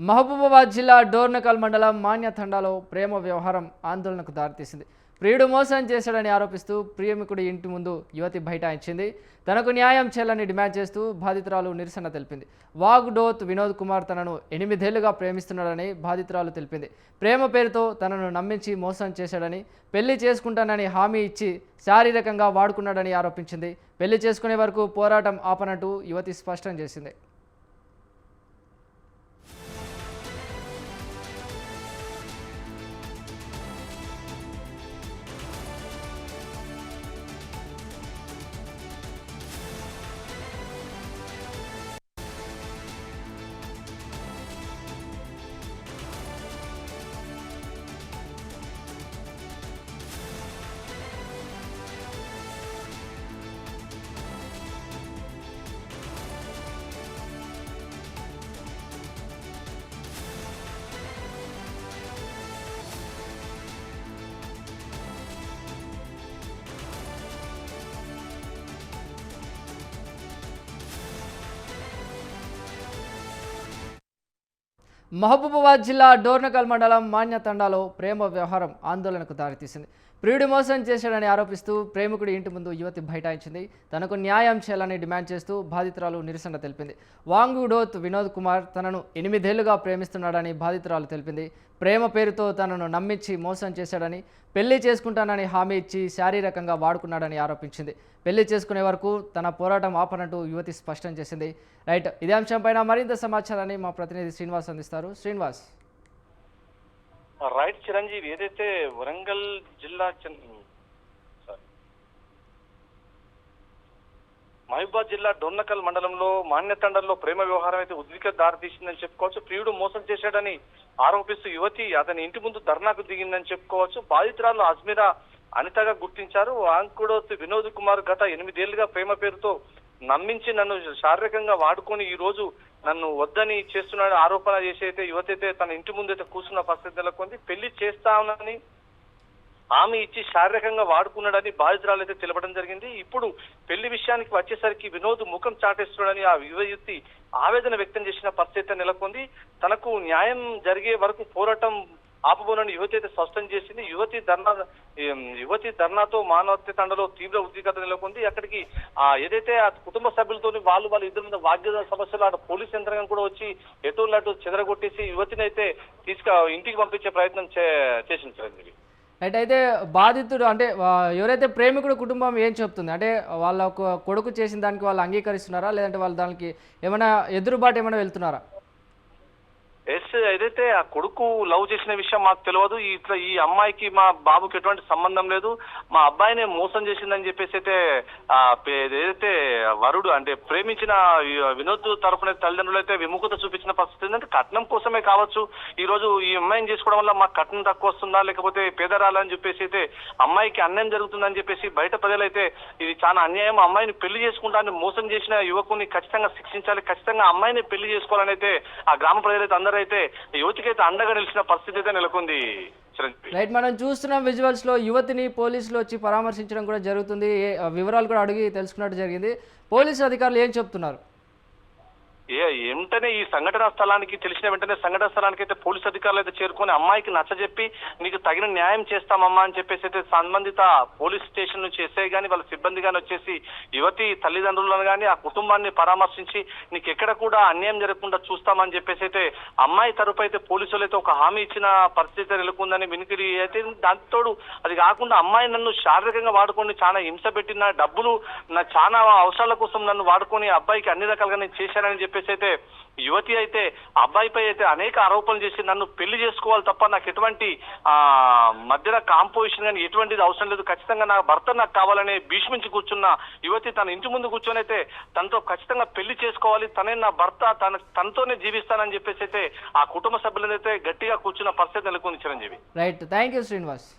మహబూబాబాద్ జిల్లా డోర్నకల్ మండలం మాన్యతండాలో ప్రేమ వ్యవహారం ఆందోళనకు దారితీసింది. ప్రియుడు మోసం చేశాడని ఆరోపిస్తూ ప్రియమికుడి ఇంటి ముందు యువతి బైఠాయించింది. తనకు న్యాయం చేయాలని డిమాండ్ చేస్తూ బాధితురాలు నిరసన తెలిపింది. వాగ్డోత్ వినోద్ కుమార్ తనను 8 ఏళ్లుగా ప్రేమిస్తున్నాడని బాధితురాలు తెలిపింది. ప్రేమ పేరుతో తనను నమ్మించి మోసం చేశాడని, పెళ్లి చేసుకుంటానని హామీ ఇచ్చి శారీరకంగా వాడుకున్నాడని ఆరోపించింది. పెళ్లి చేసుకునే వరకు పోరాటం ఆపనట్టు యువతి స్పష్టం చేసింది. మహబూబాబాద్ జిల్లా డోర్నకల్ మండలం మాన్యతండాలో ప్రేమ వ్యవహారం ఆందోళనకు దారితీసింది. ప్రియుడు మోసం చేశాడని ఆరోపిస్తూ ప్రేమికుడి ఇంటి ముందు యువతి బైఠాయించింది. తనకు న్యాయం చేయాలని డిమాండ్ చేస్తూ బాధితురాలు నిరసన తెలిపింది. వాంగుడోత్ వినోద్ కుమార్ తనను 8 ఏళ్లుగా ప్రేమిస్తున్నాడని బాధితురాలు తెలిపింది. ప్రేమ పేరుతో తనను నమ్మించి మోసం చేశాడని, పెళ్లి చేసుకుంటానని హామీ ఇచ్చి శారీరకంగా వాడుకున్నాడని ఆరోపించింది. పెళ్లి చేసుకునే వరకు తన పోరాటం ఆపనట్టు యువతి స్పష్టం చేసింది. రైట్, ఇదే అంశంపైన మరింత సమాచారాన్ని మా ప్రతినిధి శ్రీనివాస్ అందిస్తారు. శ్రీనివాస్. రైట్ చిరంజీవి, ఏదైతే వరంగల్ జిల్లా మహబూబాబాద్ జిల్లా డొన్నకల్ మండలంలో మాన్యతండల్లో ప్రేమ వ్యవహారం అయితే ఉద్విగ్నతకు దారితీసిందని చెప్పుకోవచ్చు. ప్రియుడు మోసం చేశాడని ఆరోపిస్తూ యువతి అతని ఇంటి ముందు ధర్నాకు దిగిందని చెప్పుకోవచ్చు. బాధితురాలు అజ్మీరా అనితగా గుర్తించారు. వాంకుడోత్ వినోద్ కుమార్ గత 8 ఏళ్లుగా ప్రేమ పేరుతో నమ్మించి నన్ను శారీరకంగా వాడుకొని ఈ రోజు నన్ను వద్దని చేస్తున్నాడు ఆరోపణ చేసి అయితే యువతి అయితే తన ఇంటి ముందైతే కూర్చున్న పరిస్థితి నెలకొంది. పెళ్లి చేస్తానని హామీ ఇచ్చి శారీరకంగా వాడుకున్నాడని బాధితురాలు అయితే తెలపడం జరిగింది. ఇప్పుడు పెళ్లి విషయానికి వచ్చేసరికి వినోద్ ముఖం చాటేస్తున్నాడని ఆ యువతి ఆవేదన వ్యక్తం చేసిన పరిస్థితి నెలకొంది. తనకు న్యాయం జరిగే వరకు పోరాటం ఆపబోనని యువతి అయితే స్పష్టం చేసింది. యువతి ధర్నాతో మానవత్వ తండలో తీవ్ర ఉద్రిక్తత నెలకొంది. అక్కడికి ఏదైతే ఆ కుటుంబ సభ్యులతో వాళ్ళ ఇద్దరి మీద వాగ్వాద సమస్యలు అటు పోలీస్ యంత్రాంగం కూడా వచ్చి ఎటు చెదరగొట్టేసి యువతిని అయితే ఇంటికి పంపించే ప్రయత్నం చేసింది చిరంజీవి. రైట్, అయితే బాధితుడు అంటే ఎవరైతే ప్రేమికుడు కుటుంబం ఏం చెప్తుంది అంటే వాళ్ళ కొడుకు చేసిన దానికి వాళ్ళు అంగీకరిస్తున్నారా, లేదంటే వాళ్ళు దానికి ఏమైనా ఎదురుబాటు ఏమైనా వెళ్తున్నారా? ఏదైతే ఆ కొడుకు లవ్ చేసిన విషయం మాకు తెలియదు. ఇట్లా ఈ అమ్మాయికి మా బాబుకి ఎటువంటి సంబంధం లేదు, మా అబ్బాయినే మోసం చేసిందని చెప్పేసి అయితే ఏదైతే వరుడు అంటే ప్రేమించిన వినోద్ తరఫున తల్లిదండ్రులు అయితే విముఖత చూపించిన పరిస్థితి ఏంటంటే కట్నం కోసమే కావచ్చు. ఈ రోజు ఈ అమ్మాయిని చేసుకోవడం వల్ల మాకు కట్నం తక్కువ వస్తుందా, లేకపోతే పేదరాలని చెప్పేసి అయితే అమ్మాయికి అన్యాయం జరుగుతుందని చెప్పేసి బయట ప్రజలైతే ఇది చాలా అన్యాయం, అమ్మాయిని పెళ్లి చేసుకుంటానని మోసం చేసిన యువకుని ఖచ్చితంగా శిక్షించాలి, ఖచ్చితంగా అమ్మాయిని పెళ్లి చేసుకోవాలని అయితే ఆ గ్రామ ప్రజలైతే అందరూ అయితే యువతికైతే అండగా నిలిచిన పరిస్థితి అయితే నెలకొంది. రైట్, మనం చూస్తున్నాం విజువల్స్ లో యువతిని పోలీసులు వచ్చి పరామర్శించడం కూడా జరుగుతుంది. వివరాలు కూడా అడిగి తెలుసుకున్నట్టు జరిగింది. పోలీసు అధికారులు ఏం చెప్తున్నారు? వెంటనే ఈ సంఘటన స్థలానికి తెలిసిన వెంటనే సంఘటన స్థలానికి అయితే పోలీసు అధికారులు అయితే చేరుకొని అమ్మాయికి నచ్చజెప్పి నీకు తగిన న్యాయం చేస్తామమ్మా అని చెప్పేసి అయితే సంబంధిత పోలీస్ స్టేషన్ నుంచి ఎస్ఐ గాని వాళ్ళ సిబ్బంది గాని వచ్చేసి యువతి తల్లిదండ్రులను గాని ఆ కుటుంబాన్ని పరామర్శించి నీకు ఎక్కడ కూడా అన్యాయం జరగకుండా చూస్తామని చెప్పేసి అయితే అమ్మాయి తరపు అయితే పోలీసులు అయితే ఒక హామీ ఇచ్చిన పరిస్థితి నెలకొందని వినికిడి అయితే దాంతోడు అది కాకుండా అమ్మాయి నన్ను శారీరకంగా వాడుకొని చాలా హింస పెట్టిన డబ్బులు నా చాలా అవసరాల కోసం నన్ను వాడుకొని అబ్బాయికి అన్ని రకాలుగా నేను చేశానని చెప్పేసి అయితే యువతి అయితే అబ్బాయిపై అయితే అనేక ఆరోపణలు చేసి నన్ను పెళ్లి చేసుకోవాలి తప్ప నాకు ఎటువంటి మధ్యన కాంపోజిషన్ కానీ ఎటువంటిది అవసరం లేదు, ఖచ్చితంగా నా భర్త నాకు కావాలనే భీష్మించి కూర్చున్న యువతి తన ఇంటి ముందు కూర్చొని అయితే తనతో ఖచ్చితంగా పెళ్లి చేసుకోవాలి, తనే నా భర్త, తనతోనే జీవిస్తానని చెప్పేసి అయితే ఆ కుటుంబ సభ్యులైతే గట్టిగా కూర్చున్న పరిస్థితి నెలకొంది Chiranjeevi. Right, thank you Srinivas.